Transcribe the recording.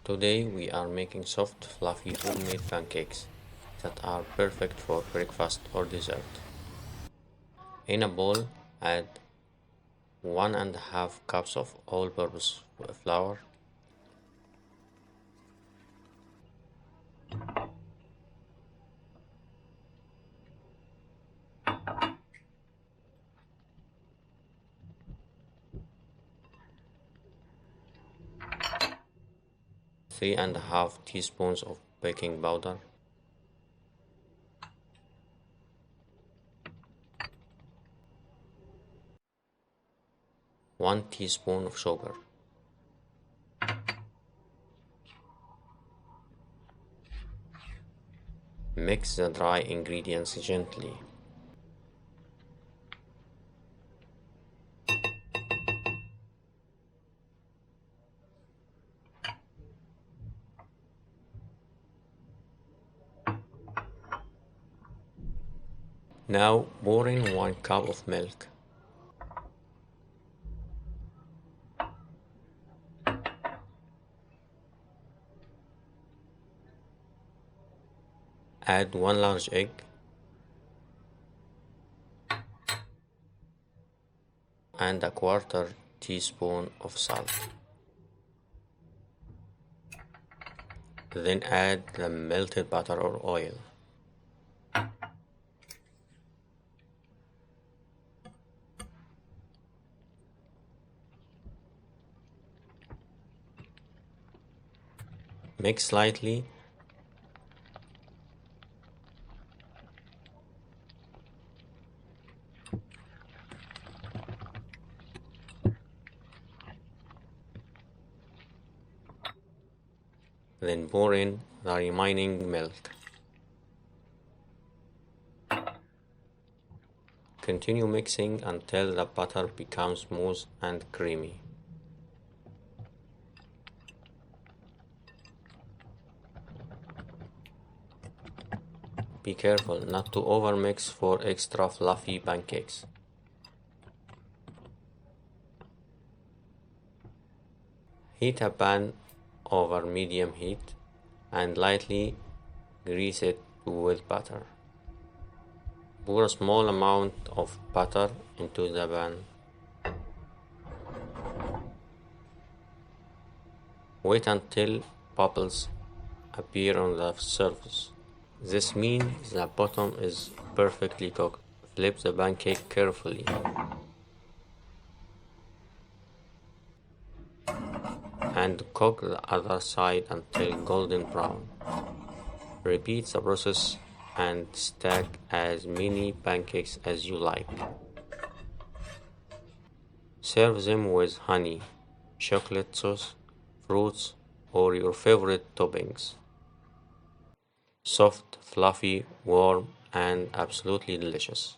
Today we are making soft, fluffy homemade pancakes that are perfect for breakfast or dessert. In a bowl, add 1.5 cups of all-purpose flour, 3.5 teaspoons of baking powder, 1 teaspoon of sugar. Mix the dry ingredients gently. Now pour in 1 cup of milk. Add 1 large egg and a quarter teaspoon of salt. Then add the melted butter or oil. Mix slightly. Then pour in the remaining milk. Continue mixing until the butter becomes smooth and creamy. Be careful not to overmix for extra fluffy pancakes. Heat a pan over medium heat and lightly grease it with butter. Pour a small amount of butter into the pan. Wait until bubbles appear on the surface. This means the bottom is perfectly cooked. Flip the pancake carefully. And cook the other side until golden brown. Repeat the process and stack as many pancakes as you like. Serve them with honey, chocolate sauce, fruits, or your favorite toppings. Soft, fluffy, warm, and absolutely delicious.